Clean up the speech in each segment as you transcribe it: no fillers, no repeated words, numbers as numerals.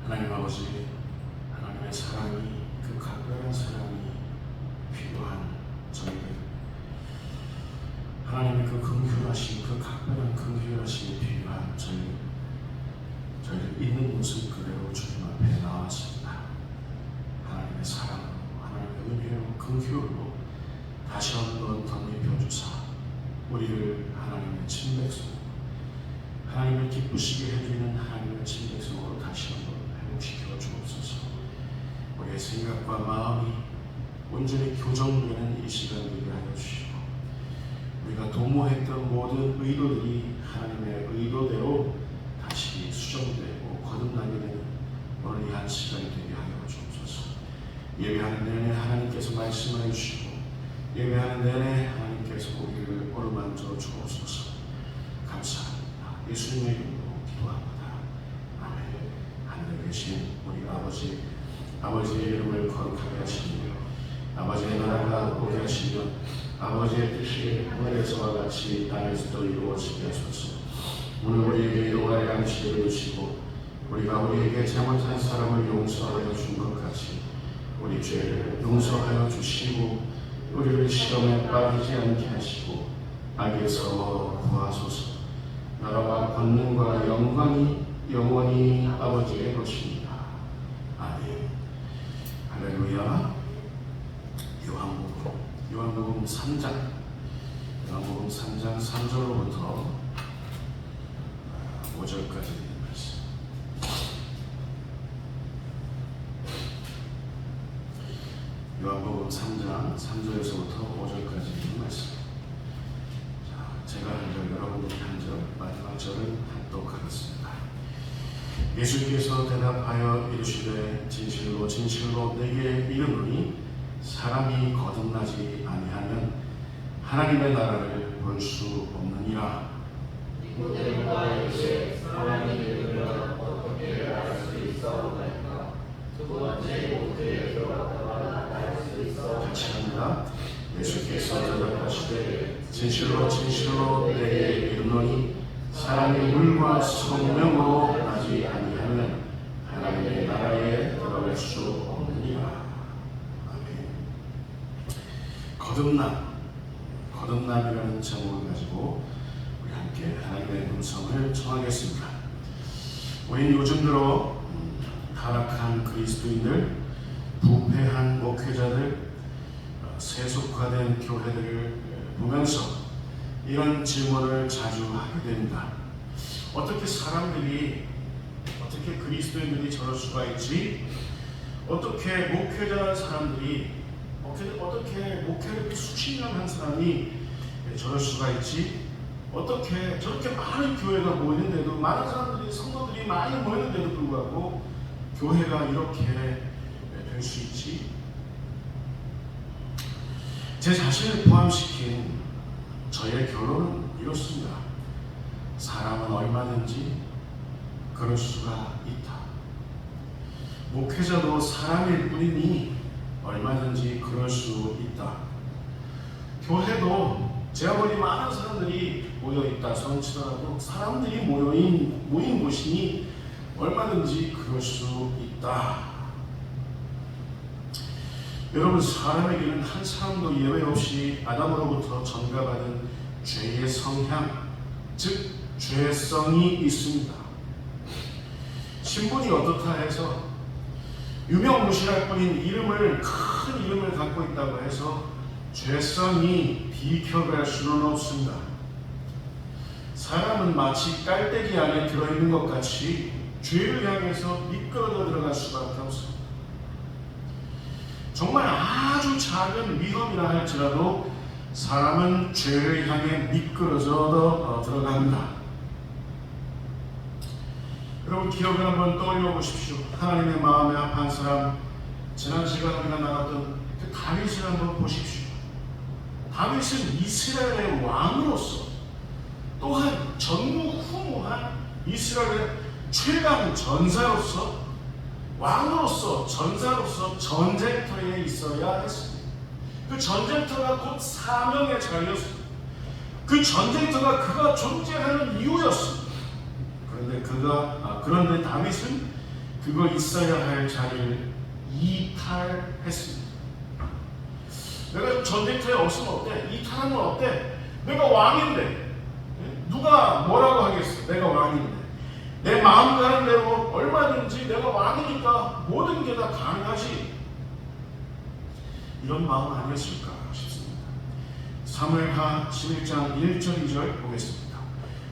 하나님 아버지, 하나님의 사랑이, 그 각별한 사랑이 필요한 저희들, 하나님의 그 긍휼하심, 그 각별한 긍휼하심이 필요한 저희들 있는 모습 그대로 주님 앞에 나왔습니다. 하나님의 사랑으로, 하나님의 은혜로, 긍휼로 다시 한번 덧입혀 주사 우리를 하나님의 친백성, 하나님을 기쁘시게 해주는 하나님의 친백성으로 다시 한번 회복시켜 주옵소서. 우리의 생각과 마음이 온전히 교정되는 이 시간 되게 하여 주시고, 우리가 도모했던 모든 의도들이 하나님의 의도대로 다시 수정되고 거듭나게 되는 오늘 이 한 시간이 되게 하여 주옵소서. 예배하는 내내 하나님께서 말씀하여 주시고, 예배하는 내내 하나님께서 우리를 어루만져 주옵소서. 감사합니다. 예수님의 이름으로 기도합니다. 아멘. 하늘에 계신 우리 아버지의 이름을 거룩하게 하시며 아버지의 나라가 오게 하시며 아버지의 뜻이 하늘에서와 같이 땅에서도 이루어지게 하소서. 오늘 우리에게 일용할 양식을 주시고 우리가 우리에게 잘못한 사람을 용서하여 준 것 같이 우리 죄를 용서하여 주시고 우리를 시험에 빠지지 않게 하시고 악에서 구하소서. 나라와 권능과 영광이 영원히 아버지의 것입니다. 아멘. 할렐루야. 요한복음 3장 3절로부터 5절까지 있는 말씀. 요한복음 3장 3절에서부터 5절까지 있는 말씀. 제가 한 절, 여러분들이 한 절, 마지막 절은 합독하겠습니다. 예수께서 대답하여 이르시되 진실로 진실로 내게 이르노니 사람이 거듭나지 아니하면 하나님의 나라를 볼 수 없느니라. 니고데모가 이르되 사람이 늙으면 어떻게 날 수 있사오나이까? 두 번째 모태에 들어갔다가 날 수 있사오나이까? 같이 합니다. 예수께서 대답하시되 진실로 진실로 내게 이르노니 사람이 물과 성령으로 나지 아니하면 하나님의 나라에 들어갈 수 없느니라. 아멘. 거듭남이라는 제목을 가지고 우리 함께 하나님의 음성을 청하겠습니다. 우린 요즘 들어 타락한 그리스도인들, 부패한 목회자들, 세속화된 교회들을 보면서 이런 질문을 자주 하게 됩니다. 어떻게 그리스도인들이 저럴 수가 있지? 어떻게 목회자라는 사람들이, 어떻게 목회를 수십 년 한 사람이 저럴 수가 있지? 어떻게 저렇게 많은 교회가 모이는데도, 많은 사람들이, 성도들이 많이 모이는데도 불구하고 교회가 이렇게 될 수 있지? 제 자신을 포함시킨 저의 결론은 이렇습니다. 사람은 얼마든지 그럴 수가 있다. 목회자도 사람일 뿐이니 얼마든지 그럴 수 있다. 교회도 제가 보니 많은 사람들이 모여있다 손치더라도 사람들이 모인 곳이니 얼마든지 그럴 수 있다. 여러분, 사람에게는 한 사람도 예외 없이 아담으로부터 전가받은 죄의 성향, 즉 죄성이 있습니다. 신분이 어떻다 해서 유명무실할 뿐인 큰 이름을 갖고 있다고 해서 죄성이 비켜갈 수는 없습니다. 사람은 마치 깔때기 안에 들어있는 것 같이 죄를 향해서 미끄러져 들어갈 수밖에 없습니다. 정말 아주 작은 위험이라 할지라도 사람은 죄를 향해 미끄러져 들어갑니다. 여러분, 기억을 한번 떠올려 보십시오. 하나님의 마음에 합한 사람, 지난 시간에 우리가 나눴던 그 다윗을 한번 보십시오. 다윗은 이스라엘의 왕으로서, 또한 전무후무한 이스라엘의 최강 전사로서, 왕으로서, 전사로서 전쟁터에 있어야 했습니다. 그 전쟁터가 곧 사명의 자리였습니다. 그 전쟁터가 그가 존재하는 이유였습니다. 그런데 다윗은 그거 있어야 할 자리를 이탈했습니다. 내가 전쟁터에 없으면 어때? 이탈하면 어때? 내가 왕인데 누가 뭐라고 하겠어? 내가 왕인데 내 마음 가는 대로 얼마든지 내가 왕이니까 모든 게 다 가능하지. 이런 마음 아니었을까 싶습니다. 사무엘하 11장 1절 2절 보겠습니다.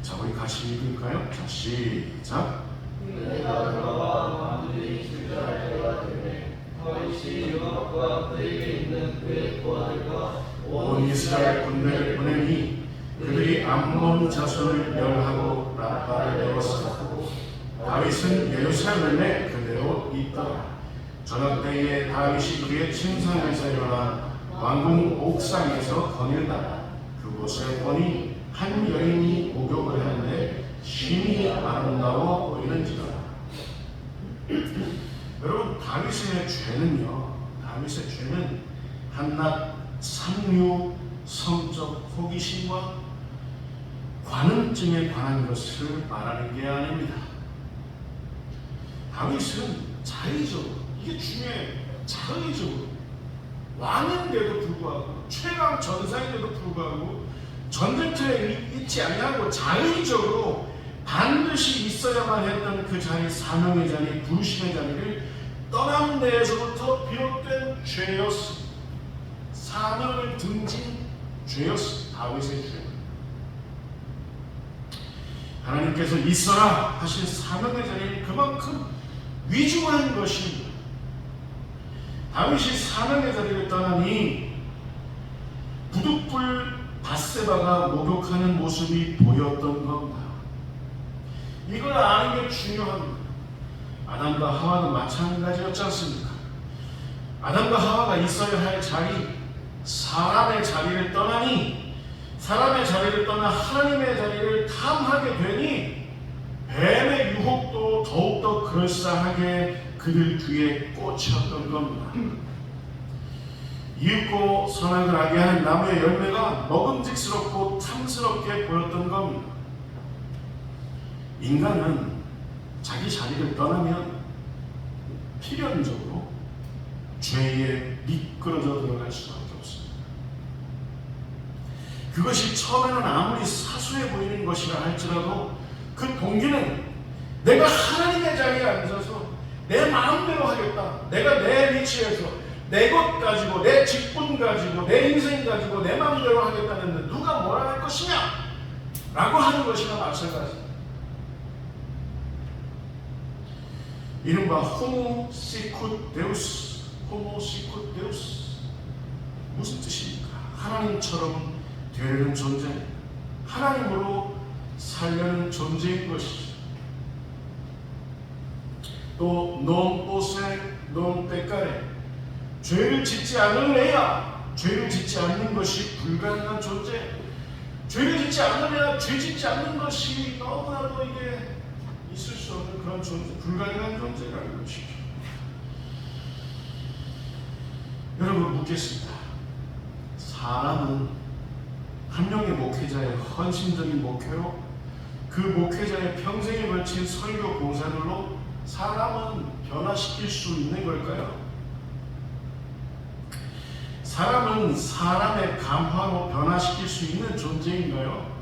자, 우리 같이 읽을까요? 자, 시작. 내가 돌아와 만들이 출전할 때가 되매 다윗이 요압과 그에게 있는 그의 부하들과 온 이스라엘 군대를 보내니 그들이 암몬 자손을 멸하고 라빠를 내었으고 다윗은 예루살렘에 그대로 있더라. 저녁 때에 다윗이 그의 침상에서 일어나 왕궁 옥상에서 거닐다가 그곳에 보니 한 여인이 목욕을 하는데 심히 아름다워 보이는지라. 여러분, 다윗의 죄는 한낱 삼류 성적 호기심과 관음증에 관한 것을 말하는 게 아닙니다. 다윗은 자의적으로, 이게 중요해요. 자의적으로 왕인데도 불구하고 최강 전사인데도 불구하고 전쟁터에 있지 아니하고 자의적으로 반드시 있어야만 했던 그 자리, 사명의 자리, 부르심의 자리를 떠난 데에서부터 비롯된 죄였습니다. 사명을 등진 죄였습니다. 다윗의 죄. 하나님께서 있어라 하신 사명의 자리를 그만큼 위중한 것입니다. 다윗이 사명의 자리를 떠나니 부득불 밧세바가 목욕하는 모습이 보였던 겁니다. 이걸 아는 게 중요합니다. 아담과 하와도 마찬가지였지 않습니까? 아담과 하와가 있어야 할 자리, 사람의 자리를 떠나니, 사람의 자리를 떠나 하나님의 자리를 탐하게 되니 뱀의 유혹도 더욱더 그럴싸하게 그들 귀에 꽂혔던 겁니다. 이윽고 선악을 알게 하는 나무의 열매가 먹음직스럽고 탐스럽게 보였던 겁니다. 인간은 자기 자리를 떠나면 필연적으로 죄에 미끄러져 들어갈 수밖에 없습니다. 그것이 처음에는 아무리 사소해 보이는 것이라 할지라도 그 동기는 내가 하나님의 자리에 앉아서 내 마음대로 하겠다. 내가 내 위치에서 내 것 가지고, 내 직분 가지고, 내 인생 가지고 내 마음대로 하겠다는데 누가 뭐라 할 것이냐? 라고 하는 것이나 마찬가지입니다. 이른바 호모 시쿠 데우스, 호모 시쿠 데우스. 무슨 뜻입니까? 하나님처럼 되려는 존재, 하나님으로 살려는 존재인 것이죠. 또 논오세, 논백가래, 죄를 짓지 않을래야 죄를 짓지 않는 것이 불가능한 존재, 죄를 짓지 않으려야 죄 짓지 않는 것이 너무나도 이게 있을 수 없는 그런 존재, 불가능한 존재라는 것이죠. 여러분, 묻겠습니다. 사람은 한 명의 목회자의 헌신적인 목회로 그 목회자의 평생에 걸친 설교 봉사들로 사람은 변화시킬 수 있는 걸까요? 사람은 사람의 감화로 변화시킬 수 있는 존재인가요?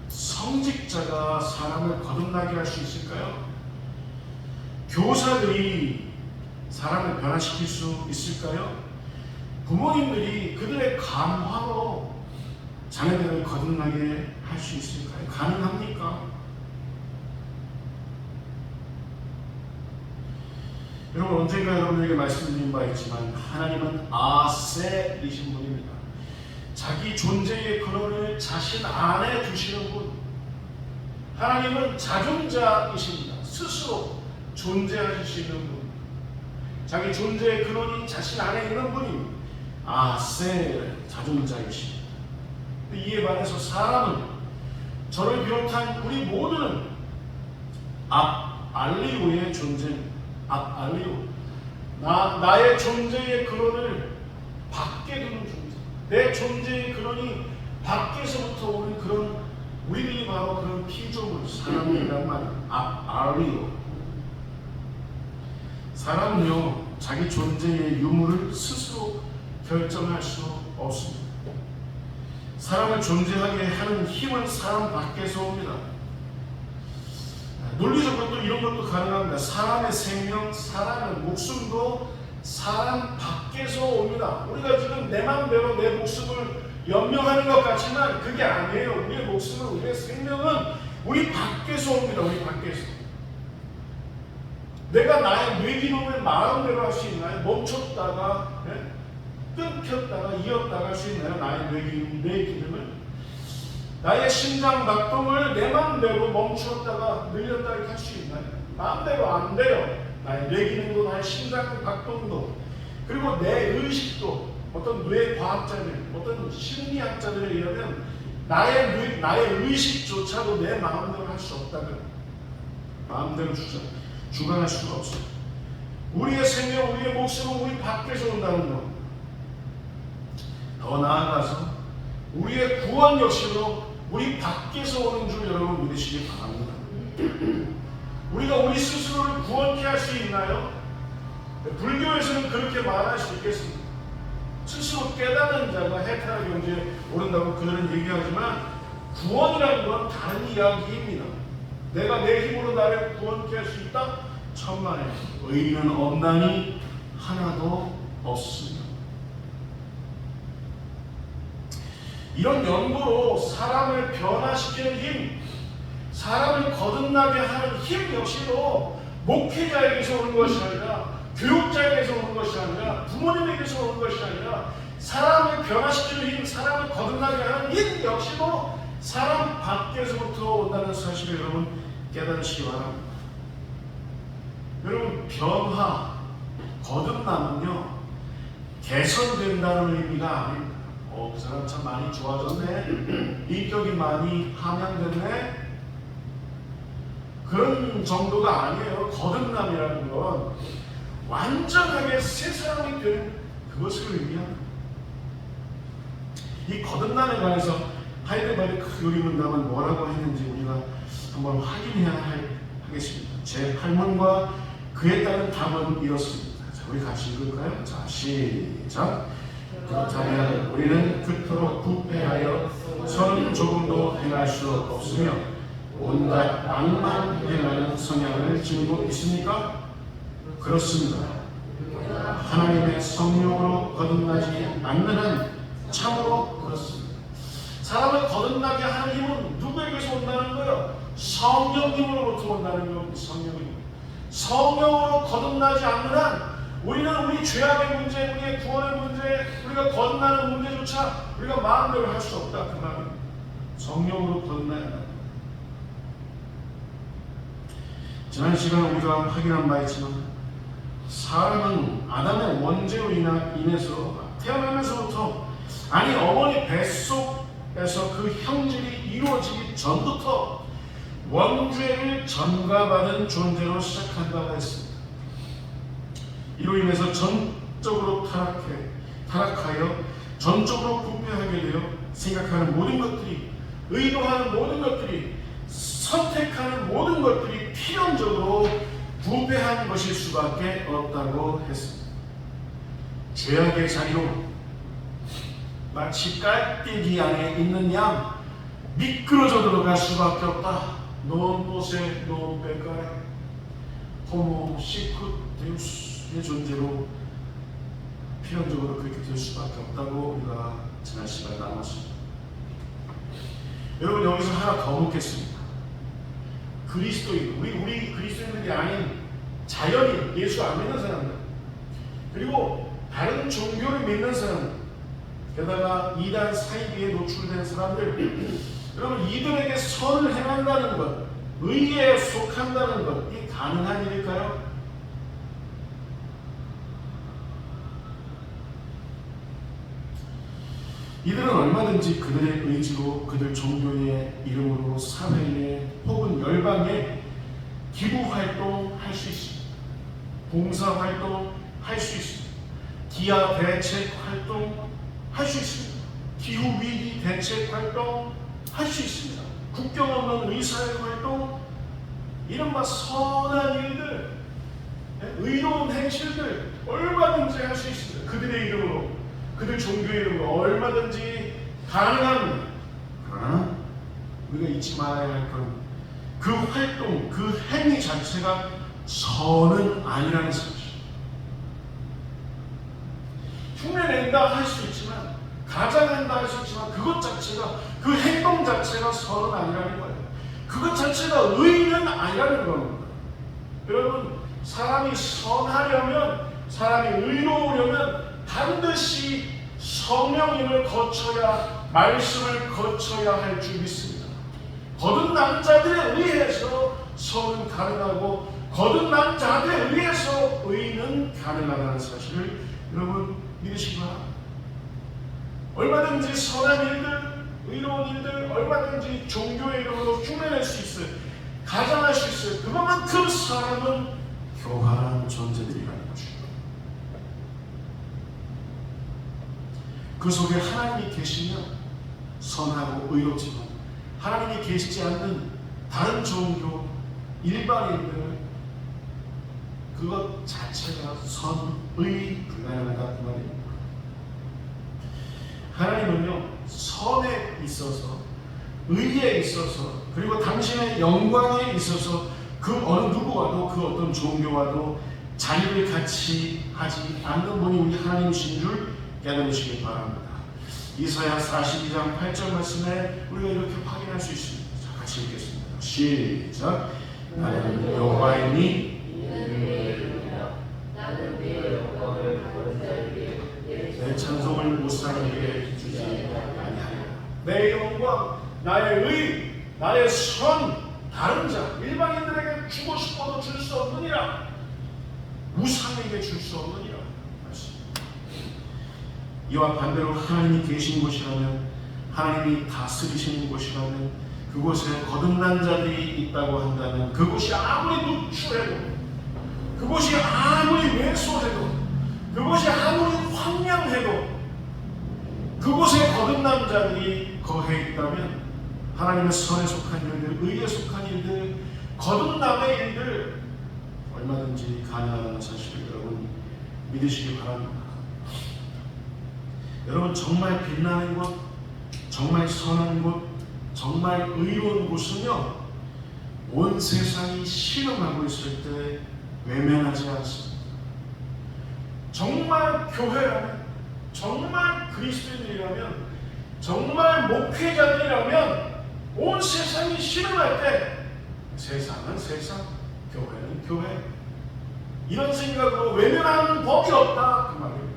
성직자가 사람을 거듭나게 할 수 있을까요? 교사들이 사람을 변화시킬 수 있을까요? 부모님들이 그들의 감화로 자녀들을 거듭나게 할 수 있을까요? 가능합니까? 여러분, 언젠가 여러분에게 말씀드린 바 있지만 하나님은 아세이신 분입니다. 자기 존재의 근원을 자신 안에 두시는 분. 하나님은 자존자이십니다. 스스로 존재하실 수 있는 분. 자기 존재의 근원이 자신 안에 있는 분입니다. 아세, 자존자이십니다. 이에 반해서 사람은, 저를 비롯한 우리 모두는 알리오의 존재입니다. 알리오, 나의 존재의 근원을 밖에 두는 존재, 내 존재의 근원이 밖에서부터 오는 그런, 우리들이 바로 그런 피조물, 사람이란 말이에요. 알리오. 사람은요, 자기 존재의 유무를 스스로 결정할 수 없습니다. 사람을 존재하게 하는 힘은 사람 밖에서 옵니다. 논리적으로 또 이런 것도 가능합니다. 사람의 생명, 사람의 목숨도 사람 밖에서 옵니다. 우리가 지금 내 마음대로 내 목숨을 연명하는 것 같지만 그게 아니에요. 우리의 목숨은, 우리의 생명은 우리 밖에서 옵니다. 우리 밖에서. 내가 나의 뇌기능을 마음대로 할 수 있나요? 멈췄다가 끊겼다가 이었다가 할 수 있나요? 나의 뇌기능을? 나의 심장 박동을 내 마음대로 멈추었다가 늘렸다 이렇게 할 수 있나요? 마음대로 안 돼요. 나의 뇌기능도 나의 심장 박동도 그리고 내 의식도 어떤 뇌과학자들, 어떤 심리학자들에 의하면 나의 의식조차도 내 마음대로 할 수 없다면 마음대로 주관할 수가 없어요. 우리의 생명, 우리의 목숨은 우리 밖에서 온다는 것. 더 나아가서 우리의 구원 역시도 우리 밖에서 오는 줄 여러분 믿으시기 바랍니다. 우리가 우리 스스로를 구원케 할 수 있나요? 불교에서는 그렇게 말할 수 있겠습니다. 스스로 깨닫는 자가 해탈의 경지에 오른다고 그들은 얘기하지만 구원이라는 건 다른 이야기입니다. 내가 내 힘으로 나를 구원케 할 수 있다? 천만에 의인은 없나니 하나도 없습니다. 이런 연구로 사람을 변화시키는 힘, 사람을 거듭나게 하는 힘 역시도 목회자에게서 오는 것이 아니라 교육자에게서 오는 것이 아니라 부모님에게서 오는 것이 아니라 사람을 변화시키는 힘, 사람을 거듭나게 하는 힘 역시도 사람 밖에서부터 온다는 사실을 여러분 깨닫으시기 바랍니다. 여러분 변화, 거듭남은요 개선된다는 의미가 아닙니다. 그 사람 참 많이 좋아졌네, 인격이 많이 함양됐네, 그런 정도가 아니에요. 거듭남이라는 건 완전하게 새 사람이 되는 그것을 의미합니다. 이 거듭남에 관해서 하이델베르크 요리문답은 뭐라고 했는지 우리가 한번 확인해야 하겠습니다. 제 8문과 그에 따른 답은 이렇습니다. 자, 우리 같이 읽을까요? 자, 시작. 그렇다면 우리는 그토록 부패하여 선 조금도 행할 수 없으며 온갖 악만 행하는 성향을 지니고 있습니까? 그렇습니다. 하나님의 성령으로 거듭나지 않는 한 참으로 그렇습니다. 사람을 거듭나게 하는 힘은 누구에게서 온다는 거예요? 성령님으로부터 온다는 겁니다. 성령으로 거듭나지 않는 한 우리는 우리 죄악의 문제, 우리의 구원의 문제, 우리가 거듭나는 문제조차 우리가 마음대로 할 수 없다. 그 말은 성령으로 거듭나야 한다. 지난 시간 우리가 확인한 바 있지만 사람은 아담의 원죄로 인해서 태어나면서부터, 아니 어머니 뱃속에서 그 형질이 이루어지기 전부터 원죄를 전가받은 존재로 시작한다고 했습니다. 이로 인해서 전적으로 타락하여 전적으로 부패하게 되어 생각하는 모든 것들이, 의도하는 모든 것들이, 선택하는 모든 것들이 필연적으로 부패한 것일 수밖에 없다고 했습니다. 죄악의 자리로 마치 깔때기 안에 있는 양 미끄러져 들어갈 수밖에 없다. Non posse non peccare, homo sicut deus의 존재로 필연적으로 그렇게 될 수밖에 없다고 우리가 지난 시간에 나눴습니다. 여러분 여기서 하나 더 묻겠습니다. 그리스도인, 우리 그리스도인들이 아닌 자연인, 예수 안 믿는 사람들, 그리고 다른 종교를 믿는 사람들, 게다가 이단 사이비에 노출된 사람들, 여러분 이들에게 선을 행한다는 것, 의에 속한다는 것, 이게 가능한 일일까요? 이들은 얼마든지 그들의 의지로, 그들 종교의 이름으로 사회에 혹은 열방에 기부활동 할 수 있습니다. 봉사활동 할 수 있습니다. 기아 대책활동 할 수 있습니다. 기후위기 대책활동 할 수 있습니다. 국경 없는 의사회 활동, 이른바 선한 일들, 의로운 행실들 얼마든지 할 수 있습니다. 그들의 이름으로, 그들 종교의 이름으로 얼마든지 가능합니다. 그러나 우리가 잊지 말아야 할 건 그 활동, 그 행위 자체가 선은 아니라는 사실. 흉내낸다 할 수 있지만, 가장한다 할 수 있지만, 그것 자체가, 그 행동 자체가 선은 아니라는 거예요. 그것 자체가 의는 아니라는 겁니다. 여러분, 사람이 선하려면, 사람이 의로우려면 반드시 성령님을 거쳐야, 말씀을 거쳐야 할 줄 믿습니다. 거듭난 자들에 의해서 선은 가능하고, 거듭난 자들에 의해서 의는 가능하다는 사실을 여러분 믿으시기 바랍니다. 얼마든지 선한 일들, 의로운 일들, 얼마든지 종교의 이름으로 흉내낼 수 있어요. 가장할 수 있어요. 그만큼 사람은 교활한 존재들이라는 것입니다. 그 속에 하나님이 계시면 선하고 의롭지만, 하나님이 계시지 않는 다른 종교, 일반인들, 그것 자체가 선의 불가능하다 그 말입니다. 하나님은요, 선에 있어서, 의에 있어서, 그리고 당신의 영광에 있어서 그 어느 누구와도, 그 어떤 종교와도 자리를 같이 하지 않는 분이 우리 하나님이신 줄 깨달으시기 바랍니다. 이사야 42장 8절 말씀에 우리가 이렇게 확인할 수 있습니다. 자, 같이 읽겠습니다. 시작. 나는 여호와이니 내 찬송을 무사하게 주지 아니하리라. 내 영광, 나의 의, 나의 선, 다른 자, 일반인들에게 주고 싶어도 줄 수 없느니라. 우상에게 줄 수 없느니라. 이와 반대로 하나님이 계신 곳이라면, 하나님이 다스리시는 곳이라면, 그곳에 거듭난 자들이 있다고 한다면, 그곳이 아무리 누추해도, 그곳이 아무리 왜소해도, 그곳이 아무리 황량해도, 그곳에 거듭난 자들이 거해 있다면, 하나님의 선에 속한 일들, 의에 속한 일들, 거듭남의 일들 얼마든지 가능하다는 사실을 여러분 믿으시기 바랍니다. 여러분, 정말 빛나는 곳, 정말 선한 곳, 정말 의로운 곳은요, 온 세상이 신음하고 있을 때 외면하지 않습니다. 정말 교회라면, 정말 그리스도인이라면, 정말 목회자들이라면 온 세상이 신음할 때 세상은 세상, 교회는 교회, 이런 생각으로 외면하는 법이 없다 그 말이에요.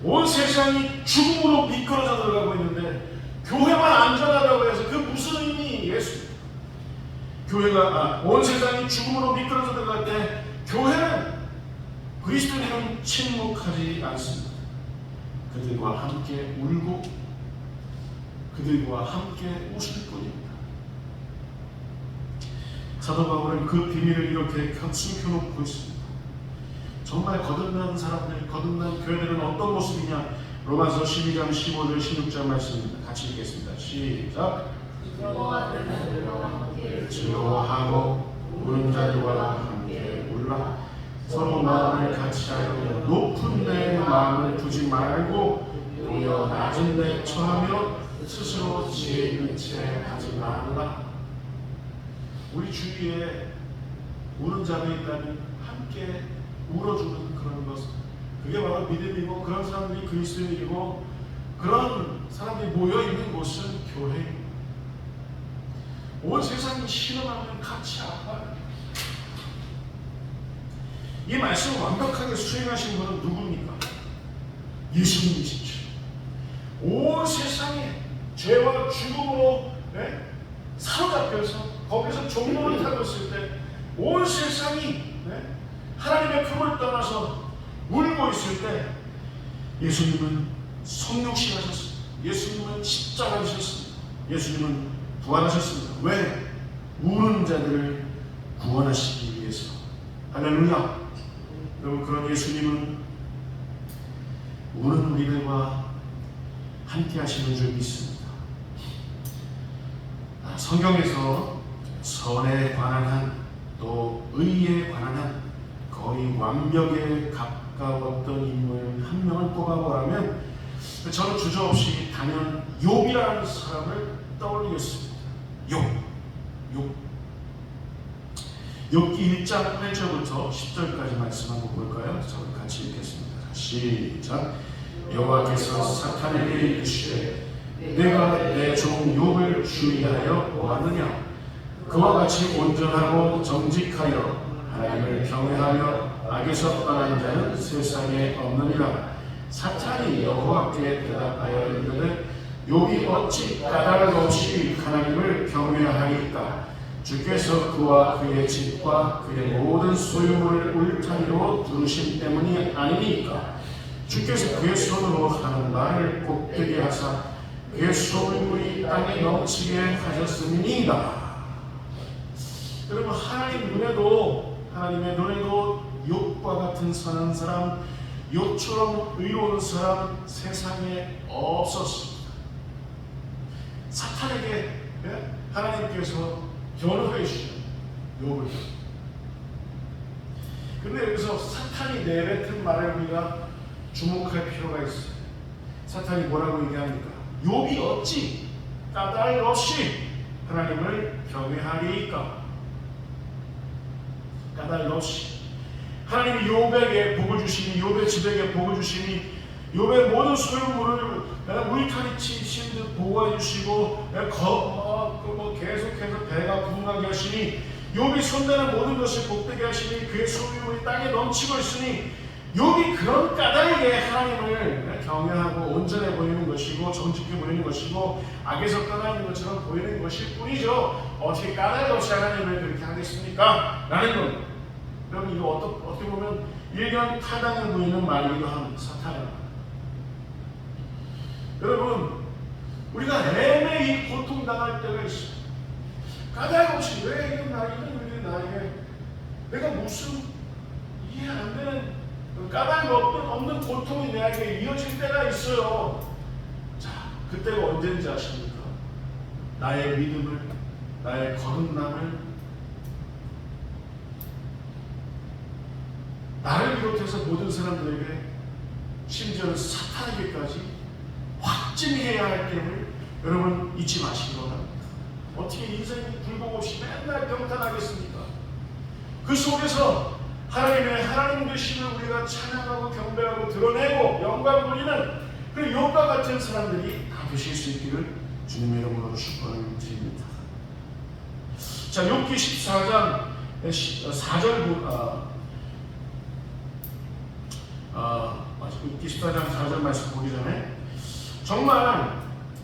온 세상이 죽음으로 미끄러져 들어가고 있는데 교회만 안전하다고 해서 그 무슨 의미겠습니까? 교회가 온 세상이 죽음으로 미끄러져 들어갈 때 교회는, 그리스도인은 침묵하지 않습니다. 그들과 함께 울고 그들과 함께 웃을 뿐입니다. 사도 바울은 그 비밀을 이렇게 숨겨놓고 있습니다. 정말 거듭난 사람들, 거듭난 교회들은 어떤 모습이냐? 로마서 12장 15절 16절 말씀입니다. 같이 읽겠습니다. 시작. 즐거워하고 우는 자들과 함께 울라. 서로 마음을 같이하여 높은 내 마음을 두지 말고 오히려 낮은 데 처하며 스스로 지혜 있는 채 하지 말라. 우리 주위에 우는 자들이 있다면 함께 울어주는 그런 것, 그게 바로 믿음이고, 그런 사람들이 그리스도인이고, 그런 사람들이 모여있는 곳은 교회입니다. 온 세상이 신음하면 같이 아파요. 이 말씀을 완벽하게 수행하신 분은 누굽니까? 예수님이시죠. 온 세상에 죄와 죽음으로 사로잡혀서 거기서 종로를 타고 있을 때, 온 세상이 하나님의 품을 떠나서 울고 있을 때 예수님은 성육신하셨습니다. 예수님은 십자가 지셨습니다. 예수님은 부활하셨습니다. 왜? 우는 자들을 구원하시기 위해서. 할렐루야. 여러분, 그런 예수님은 우는 우리들과 함께 하시는 줄 믿습니다. 성경에서 선에 관한 한, 또 의에 관한 한, 거의 완벽에 가까웠던 인물 한 명을 꼽아보라면 저는 주저없이 단연 욥이라는 사람을 떠올리겠습니다. 욥기 1장 8절부터 10절까지 말씀 한번 볼까요? 저는 같이 읽겠습니다. 시작. 여호와께서 사탄에게 이르시되 내가 내 종 욥을 주의하여 보았느냐? 그와 같이 온전하고 정직하여 하나님을 경외하며 악에서 떠난 자는 세상에 없느니라. 사탄이 여호와께 대답하여 이르되 욥이 어찌 까닭 없이 하나님을 경외하리까? 주께서 그와 그의 집과 그의 모든 소유물을 울타리로 두르신 때문이 아니니까. 주께서 그의 손으로 하는 말을 복되게 하사 그의 소유물이 땅에 넘치게 하셨음이니이다. 여러분, 하나님의 눈에도 욥과 같은 선한 사람, 욥처럼 의로운 사람 세상에 없었습니다. 사탄에게 하나님께서 변호해 주시죠. 욥을. 그런데 여기서 사탄이 내뱉은 말을 우리가 주목할 필요가 있어요. 사탄이 뭐라고 얘기합니까? 욥이 어찌 까닭 없이 하나님을 경외하리이까? 까닭 없이 하나님이 욥에게 복을 주시니, 욥의 집에게 복을 주시니, 욥의 모든 소유물을 울타리 치신 듯 보호해 주시고 계속해서 배가 부흥하게 하시니, 욥이 손대는 모든 것이 복되게 하시니, 그의 소유물이 땅에 넘치고 있으니, 욥이 그런 까닭에 하나님을 경외하고 온전해 보이는 것이고 정직해 보이는 것이고 악에서 떠나는 것처럼 보이는 것일 뿐이죠. 어떻게 까닭 없이 하나님을 그렇게 하겠습니까? 라는 건, 여러분, 이거 어떻게 보면 일견 타당해 보이는 말이기도 합니다. 사탄의 말. 여러분, 우리가 애매히 고통당할 때가 있어요. 까닭 없이 왜 이런 나에게 내가 무슨 이해 안 되는 까닭이 없는 고통이 내게 이어질 때가 있어요. 자, 그때가 언제인지 아십니까? 나의 믿음을, 나의 거듭남을, 나를 비롯해서 모든 사람들에게, 심지어는 사탄에게까지 확증해야 할 때를 여러분 잊지 마시기 바랍니다. 어떻게 인생이 굴곡 없이 맨날 평탄하겠습니까? 그 속에서 하나님 되심을 우리가 찬양하고 경배하고 드러내고 영광 돌리는 그 욥과 같은 사람들이 다 되실 수 있기를 주님의 이름으로 축원을 드립니다. 자, 욥기 14장 4절 욥기 14장 4절 말씀 보기 전에 정말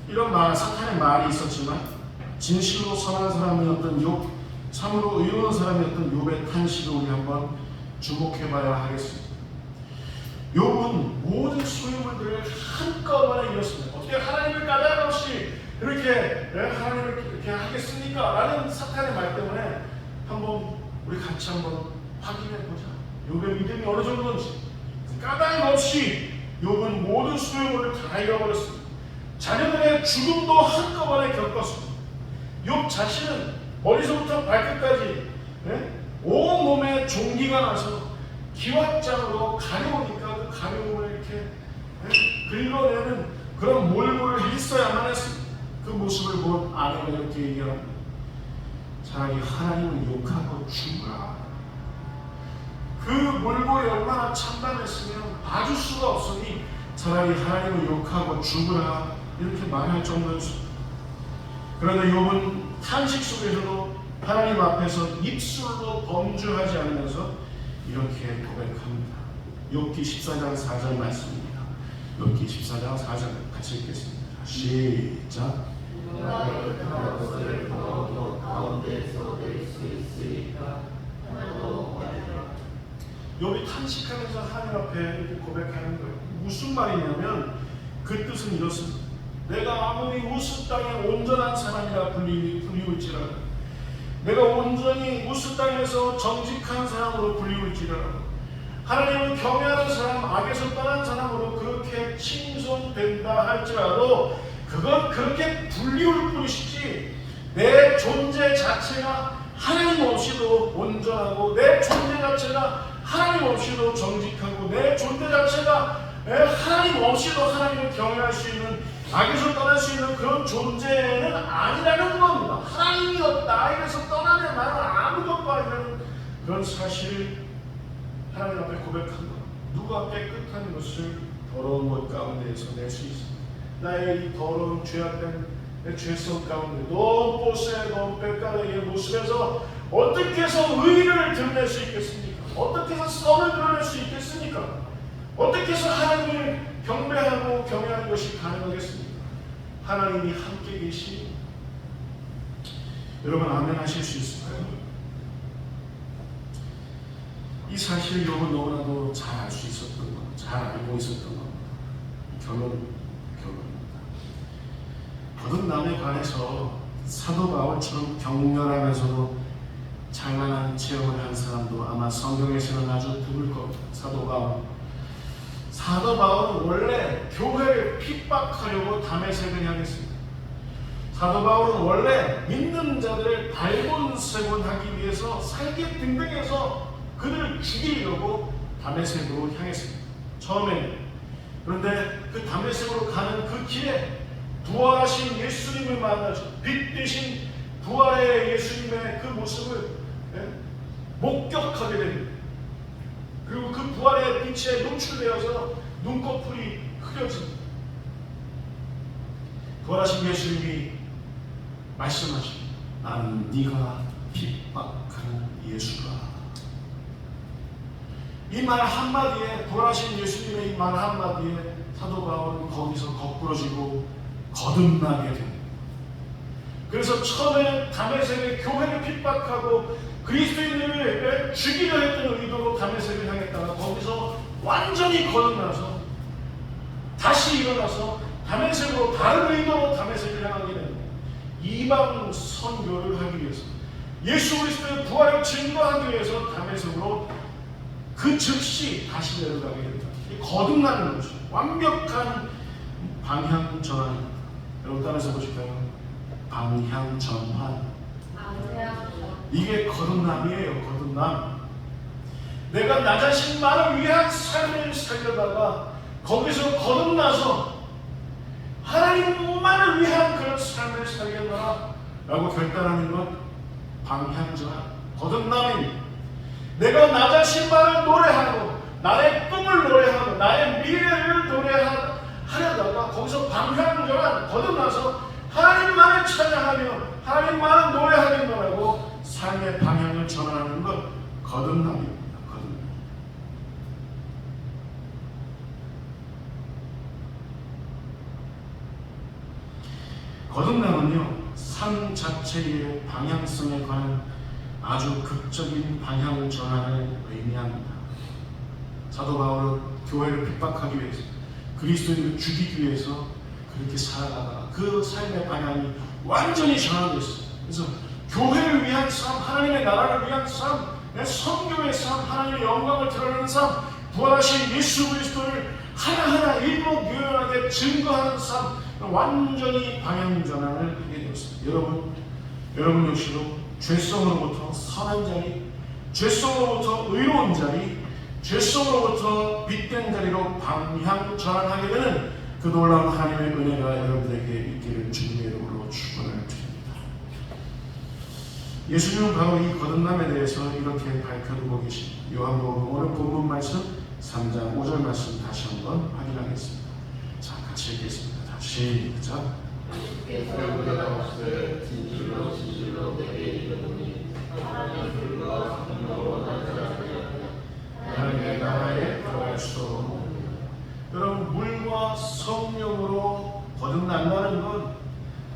이런 사탄의 말이 있었지만 진실로 선한 사람이었던 욥, 참으로 의로운 사람이었던 욥의 탄식을 우리 한번 주목해봐야 하겠습니다. 욥은 모든 소유물들을 한꺼번에 잃었습니다. 어떻게 하나님을 까닭 없이 이렇게 하나님을 이렇게 하겠습니까? 라는 사탄의 말 때문에 한번 우리 같이 한번 확인해보자. 욥의 믿음이 어느 정도인지. 까닭 없이 욥은 모든 소유물을 다 잃어버렸습니다. 자녀들의 죽음도 한꺼번에 겪었습니다. 욥 자신은 머리서부터 발끝까지 온몸에 종기가 나서 기왓장으로 가려우니까 그 가려움을 이렇게 긁어내는 그런 몰골을 했어야만 했습니다. 그 모습을 본 아내가 이렇게 얘기합니다. 차라리 하나님을 욕하고 죽으라. 그 몰골이 얼마나 참담했으면 봐줄 수가 없으니 차라리 하나님을 욕하고 죽으라 이렇게 말할 정도였습니다. 그런데 욥은 탄식 속에서도 하나님 앞에서 입술로 범죄하지 않으면서 이렇게 고백합니다. 욥기 14장 4절 말씀입니다. 욥기 14장 4절 같이 읽겠습니다. 시작. 욥이 탄식하면서 하나님 앞에 이렇게 고백하는 거예요. 무슨 말이냐면 그 뜻은 이렇습니다. 내가 아무리 우스 땅에 온전한 사람이라 불리울지라도, 내가 온전히 우스 땅에서 정직한 사람으로 불리울지라도, 하나님을 경외하는 사람, 악에서 떠난 사람으로 그렇게 칭송된다 할지라도 그건 그렇게 불리울 뿐이시지 내 존재 자체가 하나님 없이도 온전하고 내 존재 자체가 하나님 없이도 정직하고 내 존재 자체가 하나님 없이도 하나님을 경외할 수 있는, 악에서 떠날 수 있는 그런 존재는 아니라는 겁니다. 하나님이 나에게서 떠나면 나는 아무것도 아니라는 그런 사실을 하나님 앞에 고백한 것. 누가 깨끗한 것을 더러운 것 가운데에서 낼 수 있습니다. 나의 이 더러운 죄악된 내 죄성 가운데 너무 보세 너무 빽가의 모습에서 어떻게 해서 의를 드러낼 수 있겠습니까? 어떻게 해서 선을 드러낼 수 있겠습니까? 어떻게 해서 하나님을 경배하고 경외하는 것이 가능하겠습니까? 하나님이 함께 계시니 여러분 아멘 하실 수 있을까요? 이 사실을 여러분 너무나도 잘 알 수 있었던 것, 잘 알고 있었던 겁니다. 결론입니다. 거듭남에 관해서 사도 바울처럼 격렬하면서도 찬란한 체험을 한 사람도 아마 성경에서는 아주 드물 겁니다. 사도 바울은 원래 교회를 핍박하려고 다메섹을 향했습니다. 사도 바울은 원래 믿는 자들을 발본세곤하기 위해서 살기 등등해서 그들을 죽이려고 다메섹으로 향했습니다. 처음에는. 그런데 그 다메섹으로 가는 그 길에 부활하신 예수님을 만나죠. 빛 대신 부활의 예수님의 그 모습을 목격하게 됩니다. 그리고 그 부활의 빛에 노출되어서 눈꺼풀이 흐려집니다. 부활하신 예수님이 말씀하십니다. 나는 네가 핍박하는 예수다. 이 말 한마디에, 부활하신 예수님의 이 말 한마디에 사도 바울은 거기서 거꾸러지고 거듭나게 됩니다. 그래서 처음에는 다메섹의 교회를 핍박하고 그리스도인들을 죽이려 했던 의도로 다메섹을 향했다가 거기서 완전히 거듭나서 다시 일어나서 다메섹으로 다른 의도로 다메섹을 향하게 됩니다. 이방 선교를 하기 위해서, 예수 그리스도의 부활을 증거하기 위해서 다메섹으로 그 즉시 다시 내려가게 됩니다. 거듭나는 것이죠. 완벽한 방향 전환입니다. 여러분 따라서 보실까요? 방향 전환. 이게 거듭남이에요. 거듭남. 내가 나 자신만을 위한 삶을 살려다가 거기서 거듭나서 하나님만을 위한 그런 삶을 살겠노라 라고 결단하는 것, 방향 전환, 거듭남입니다. 내가 나 자신만을 노래하고 나의 꿈을 노래하고 나의 미래를 노래하려다가 거기서 방향 전환, 거듭나서 하나님만을 찬양하며 하나님만을 노래하겠노라고 삶의 방향을 전환하는 것, 거듭남입니다. 거듭남은요, 삶 자체의 방향성에 관한 아주 극적인 방향 전환을 의미합니다. 사도 바울은 교회를 핍박하기 위해서, 그리스도인을 죽이기 위해서 그렇게 살아가다가 그 삶의 방향이 완전히 전환됐어요. 그래서 교회를 위한 삶, 하나님의 나라를 위한 삶, 선교의 삶, 하나님의 영광을 드러내는 삶, 부활하신 예수 그리스도를 하나하나 일목요연하게 증거하는 삶, 완전히 방향 전환을 하게 되었습니다. 여러분 역시도 죄성으로부터 선한 자리, 죄성으로부터 의로운 자리, 죄성으로부터 빛된 자리로 방향 전환하게 되는 그 놀라운 하나님의 은혜가 여러분에게 있기를 주님의 이름으로 축원을 드립니다. 예수님은 바로 이 거듭남에 대해서 이렇게 밝혀두고 계십니다. 요한복음 오늘 본문 말씀 3장 5절 말씀 다시 한번 확인하겠습니다. 자, 같이 읽겠습니다. 시작. 주께서 없을 진실로 진실로 내게 이르노니 하나님 불과 성령으로 원하는 자는 하나님의 나라에 들어갈 수 없는. 여러분, 물과 성령으로 거듭난다는 건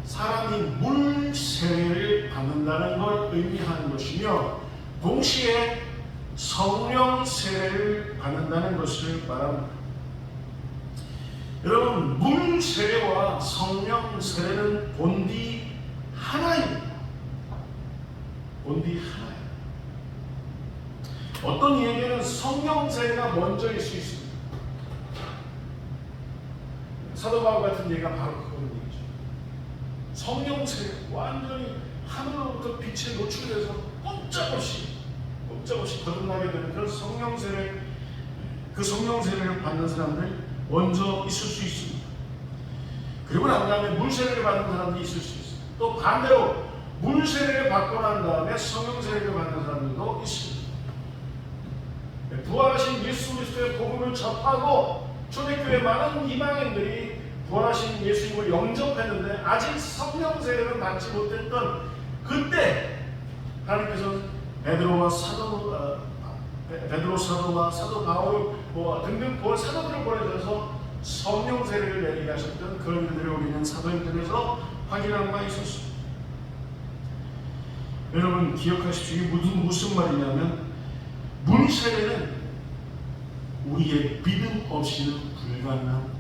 사람이 물 세례를 받는다는 걸 의미하는 것이며, 동시에 성령 세례를 받는다는 것을 말합니다. 여러분, 물 세례와 성령 세례는 본디 하나입니다. 본디 하나예요. 어떤 이에게는 성령 세례가 먼저일 수 있습니다. 사도 바울 같은 예가 바로 그런 얘기죠. 성령 세례, 완전히 하늘로부터 빛에 노출돼서 꼼짝없이 꼼짝없이 거듭나게 되는 그런 성령 세례, 그 성령 세례를 받는 사람들 먼저 있을 수 있습니다. 그리고 난 다음에 물 세례를 받는 사람들이 있을 수 있습니다. 또 반대로 물 세례를 받고 난 다음에 성령 세례를 받는 사람들도 있습니다. 부활하신 예수 그리스도의 복음을 접하고 초대교회 많은 이방인들이 부활하신 예수님을 영접했는데 아직 성령 세례를 받지 못했던 그때 하나님께서 베드로 사도와 사도 바울 등등 사도들을 보내셔서 성령 세례를 내리게 하셨던 그런 일들을 우리는 사도행전에서 확인하는 바가 있었습니다. 여러분 기억하십시오. 이게 무슨 말이냐면 물 세례는 우리의 믿음 없이는 불가능합니다.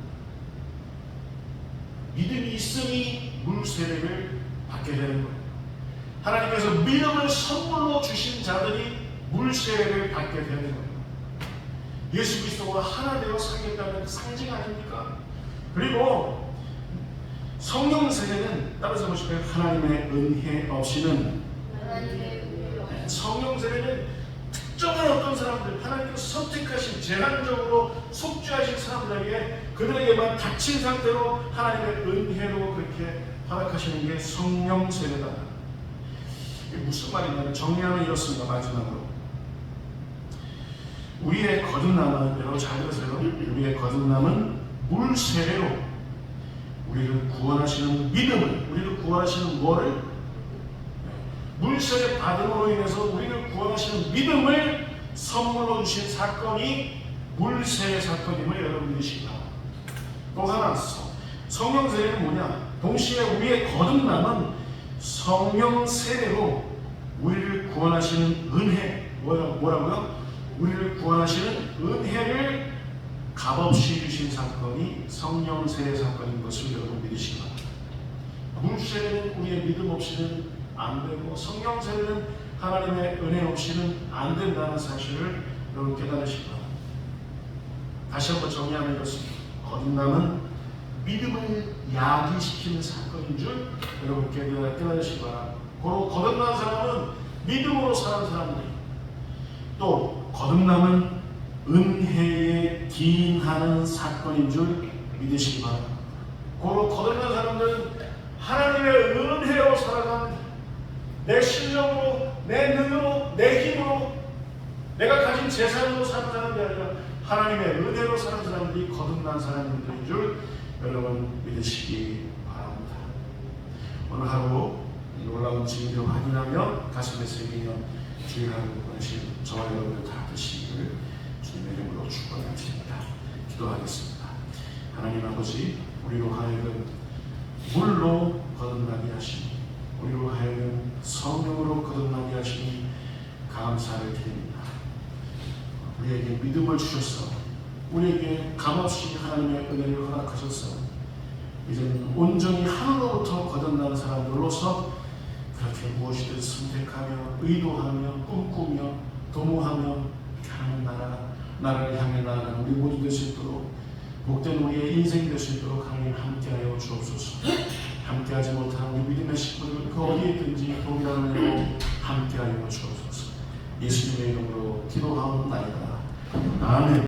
믿음이 있음이 물 세례를 받게 되는 거예요. 하나님께서 믿음을 선물로 주신 자들이 물 세례를 받게 되는 거예요. 예수 그리스도가 하나 되어 살겠다는 상징 아닙니까? 그리고 성령 세례는 따라서 보시면 하나님의 은혜 없이는 성령 세례는 특정한 어떤 사람들, 하나님께서 선택하신 제한적으로 속죄하신 사람들에게 그들에게만 닥친 상태로 하나님의 은혜로 그렇게 허락하시는 게 성령 세례다. 이게 무슨 말이냐면 정리하면 이렇습니다. 마지막으로 우리의 거듭남은, 여러분 잘 들으세요. 우리의 거듭남은 물 세례로 우리를 구원하시는 믿음을, 우리를 구원하시는 뭐를? 물 세례 받음으로 인해서 우리를 구원하시는 믿음을 선물로 주신 사건이 물 세례 사건임을 여러분 믿으시기 바랍니다. 또 하나 성령 세례는 뭐냐? 동시에 우리의 거듭남은 성령 세례로 우리를 구원하시는 은혜, 뭐라고요? 우리를 구원하시는 은혜를 값없이 주신 사건이 성령 세례 사건인 것을 여러분 믿으시기 바랍니다. 물 세례는 우리의 믿음 없이는 안 되고 성령 세례는 하나님의 은혜 없이는 안 된다는 사실을 여러분 깨달으시기 바랍니다. 다시 한번 정리하면 이렇습니다. 거듭남은 믿음을 야기시키는 사건인 줄 여러분 깨달으시기 바랍니다. 고로 거듭난 사람은 믿음으로 사는 사람들, 또 거듭남은 은혜에 기인하는 사건인 줄 믿으시기 바랍니다. 고로 거듭난 사람들은 하나님의 은혜로 살아가는, 내 실력으로, 내 능으로, 내 힘으로, 내가 가진 재산으로 사는 사람이 아니라 하나님의 은혜로 사는 사람들이 거듭난 사람들인 줄 여러분 믿으시기 바랍니다. 오늘 하루 놀라운 증인을 확인하며 가슴에 새기며 주의 하나님 보내신 저와 여러분들 다 되시기를 주님의 이름으로 축원합니다. 기도하겠습니다. 하나님 아버지, 우리로 하여금 물로 거듭나게 하시니, 우리로 하여금 성령으로 거듭나게 하시니 감사를 드립니다. 우리에게 믿음을 주셔서, 우리에게 값없이 하나님의 은혜를 허락하셔서 이제는 온전히 하늘로부터 거듭나는 사람들로서 그렇게 무엇이든 선택하며 의도하며 꿈꾸며 도모하며 하나님 나라를 향해 나아가는 우리 모두 될 수 있도록, 복된 우리의 인생이 될 수 있도록 하나님 함께하여 주옵소서. 함께하지 못한 우리 믿음의 식구들 그 어디에 있든지 동일한 은혜로 함께하여 주옵소서. 예수님의 이름으로 기도하옵나이다. 아멘.